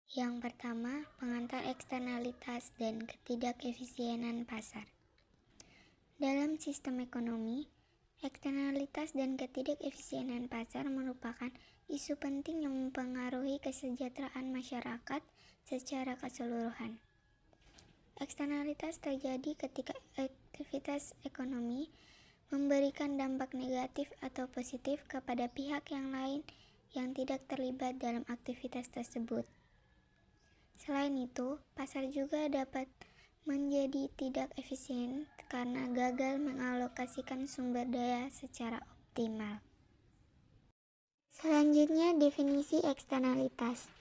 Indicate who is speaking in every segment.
Speaker 1: Yang pertama, pengantar eksternalitas dan ketidakefisienan pasar. Dalam sistem ekonomi, eksternalitas dan ketidakefisienan pasar merupakan isu penting yang mempengaruhi kesejahteraan masyarakat secara keseluruhan. Eksternalitas terjadi ketika aktivitas ekonomi memberikan dampak negatif atau positif kepada pihak yang lain yang tidak terlibat dalam aktivitas tersebut. Selain itu, pasar juga dapat menjadi tidak efisien karena gagal mengalokasikan sumber daya secara optimal. Selanjutnya, definisi eksternalitas.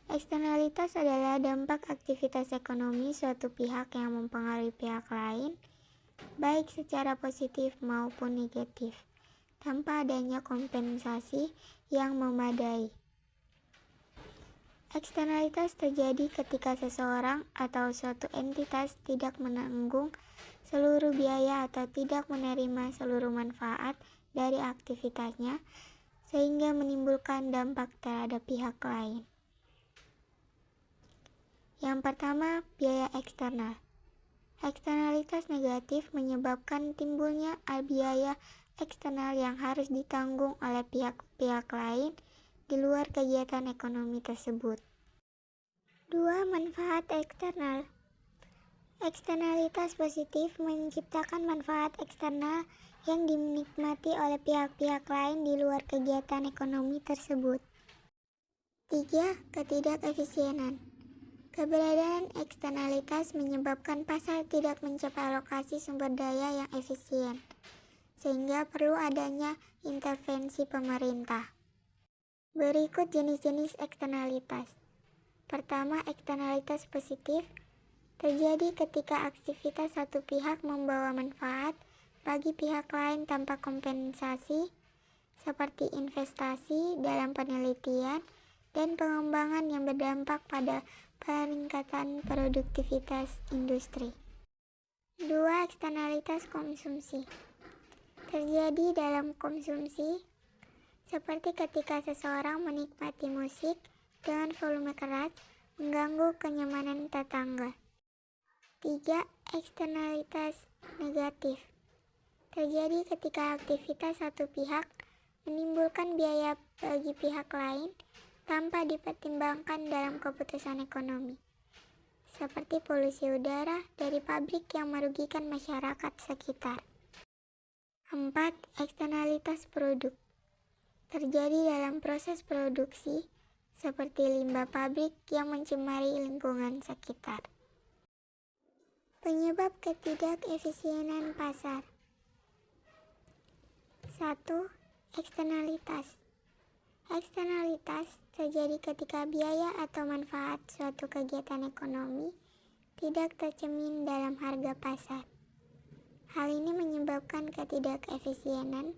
Speaker 1: Eksternalitas adalah dampak aktivitas ekonomi suatu pihak yang mempengaruhi pihak lain, baik secara positif maupun negatif, tanpa adanya kompensasi yang memadai. Eksternalitas terjadi ketika seseorang atau suatu entitas tidak menanggung seluruh biaya atau tidak menerima seluruh manfaat dari aktivitasnya, sehingga menimbulkan dampak terhadap pihak lain. Yang pertama, biaya eksternal. Eksternalitas negatif menyebabkan timbulnya biaya eksternal yang harus ditanggung oleh pihak-pihak lain di luar kegiatan ekonomi tersebut. 2. Manfaat eksternal. Eksternalitas positif menciptakan manfaat eksternal yang dinikmati oleh pihak-pihak lain di luar kegiatan ekonomi tersebut. 3. Ketidakefisienan. Keberadaan eksternalitas menyebabkan pasar tidak mencapai alokasi sumber daya yang efisien, sehingga perlu adanya intervensi pemerintah. Berikut jenis-jenis eksternalitas. Pertama, eksternalitas positif terjadi ketika aktivitas satu pihak membawa manfaat bagi pihak lain tanpa kompensasi, seperti investasi dalam penelitian dan pengembangan yang berdampak pada peningkatan produktivitas industri. 2. Eksternalitas konsumsi terjadi dalam konsumsi, seperti ketika seseorang menikmati musik dengan volume keras mengganggu kenyamanan tetangga. 3. Eksternalitas negatif terjadi ketika aktivitas satu pihak menimbulkan biaya bagi pihak lain tanpa dipertimbangkan dalam keputusan ekonomi, seperti polusi udara dari pabrik yang merugikan masyarakat sekitar. 4. Eksternalitas produk terjadi dalam proses produksi, seperti limbah pabrik yang mencemari lingkungan sekitar. Penyebab ketidakefisienan pasar. 1. Eksternalitas. Eksternalitas terjadi ketika biaya atau manfaat suatu kegiatan ekonomi tidak tercermin dalam harga pasar. Hal ini menyebabkan ketidakefisienan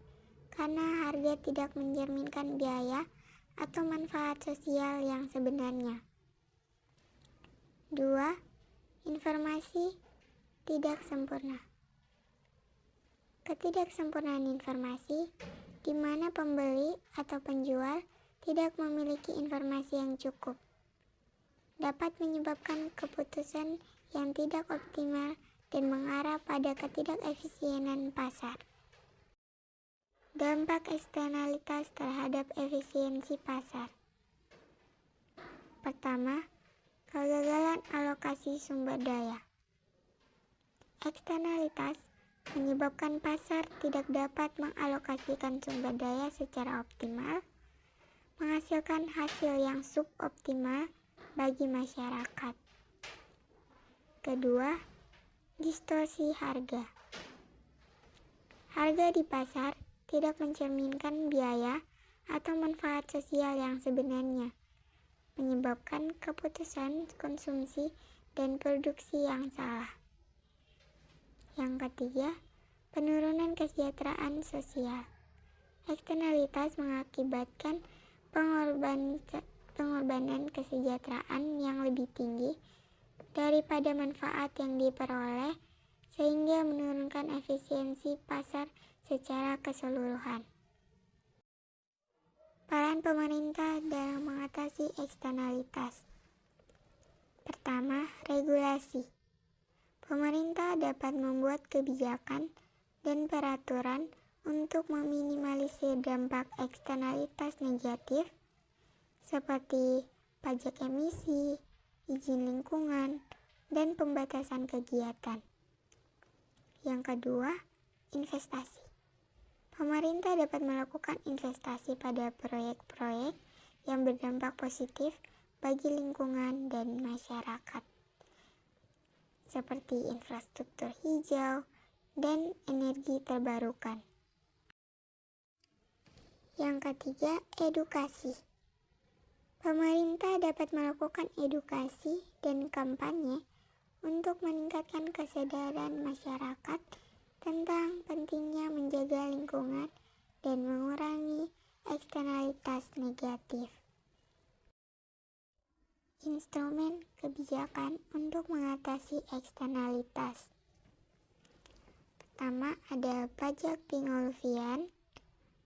Speaker 1: karena harga tidak mencerminkan biaya atau manfaat sosial yang sebenarnya. 2. Informasi tidak sempurna. Ketidaksempurnaan informasi di mana pembeli atau penjual tidak memiliki informasi yang cukup, dapat menyebabkan keputusan yang tidak optimal dan mengarah pada ketidakefisienan pasar. Dampak eksternalitas terhadap efisiensi pasar. Pertama, kegagalan alokasi sumber daya. Eksternalitas menyebabkan pasar tidak dapat mengalokasikan sumber daya secara optimal, menghasilkan hasil yang suboptimal bagi masyarakat. Kedua, distorsi harga. Harga di pasar tidak mencerminkan biaya atau manfaat sosial yang sebenarnya, menyebabkan keputusan konsumsi dan produksi yang salah. Yang ketiga, penurunan kesejahteraan sosial. Eksternalitas mengakibatkan pengorbanan kesejahteraan yang lebih tinggi daripada manfaat yang diperoleh, sehingga menurunkan efisiensi pasar secara keseluruhan. Peran pemerintah dalam mengatasi eksternalitas. Pertama, regulasi. Pemerintah dapat membuat kebijakan dan peraturan untuk meminimalisir dampak eksternalitas negatif seperti pajak emisi, izin lingkungan, dan pembatasan kegiatan. Yang kedua, investasi. Pemerintah dapat melakukan investasi pada proyek-proyek yang berdampak positif bagi lingkungan dan masyarakat, seperti infrastruktur hijau dan energi terbarukan. Yang ketiga, edukasi. Pemerintah dapat melakukan edukasi dan kampanye untuk meningkatkan kesadaran masyarakat tentang pentingnya menjaga lingkungan dan mengurangi eksternalitas negatif. Instrumen kebijakan untuk mengatasi eksternalitas. Pertama, ada pajak pengolfian.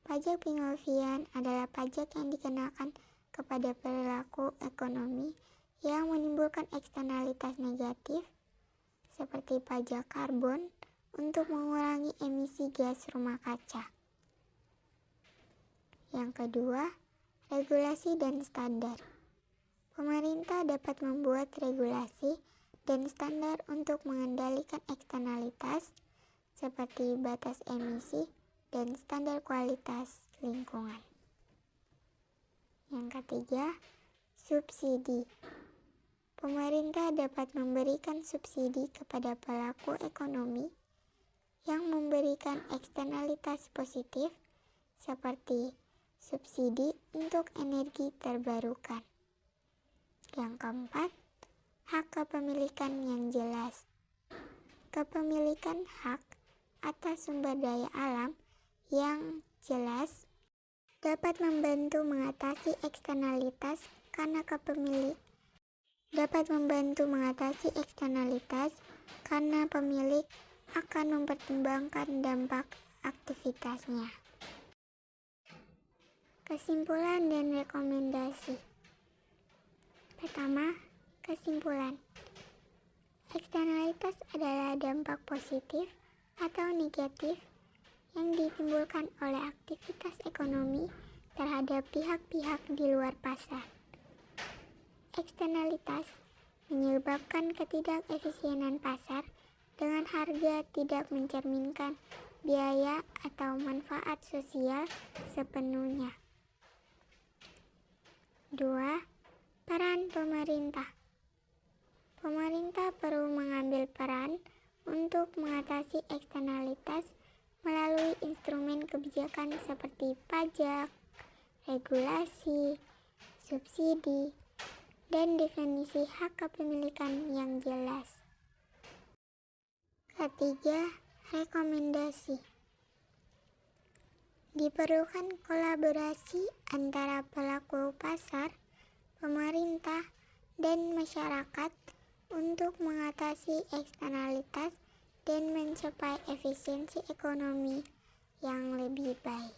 Speaker 1: Pajak pengolfian adalah pajak yang dikenakan kepada perilaku ekonomi yang menimbulkan eksternalitas negatif seperti pajak karbon untuk mengurangi emisi gas rumah kaca. Yang kedua, regulasi dan standar. Pemerintah dapat membuat regulasi dan standar untuk mengendalikan eksternalitas seperti batas emisi dan standar kualitas lingkungan. Yang ketiga, subsidi. Pemerintah dapat memberikan subsidi kepada pelaku ekonomi yang memberikan eksternalitas positif seperti subsidi untuk energi terbarukan. Yang keempat, hak kepemilikan yang jelas. Kepemilikan hak atas sumber daya alam yang jelas dapat membantu mengatasi eksternalitas karena pemilik akan mempertimbangkan dampak aktivitasnya. Kesimpulan dan rekomendasi. Pertama, kesimpulan. Eksternalitas adalah dampak positif atau negatif yang ditimbulkan oleh aktivitas ekonomi terhadap pihak-pihak di luar pasar. Eksternalitas menyebabkan ketidakefisienan pasar dengan harga tidak mencerminkan biaya atau manfaat sosial sepenuhnya. 2. Peran pemerintah. Pemerintah perlu mengambil peran untuk mengatasi eksternalitas melalui instrumen kebijakan seperti pajak, regulasi, subsidi, dan definisi hak kepemilikan yang jelas. Ketiga, rekomendasi. Diperlukan kolaborasi antara pelaku pasar, pemerintah, dan masyarakat untuk mengatasi eksternalitas dan mencapai efisiensi ekonomi yang lebih baik.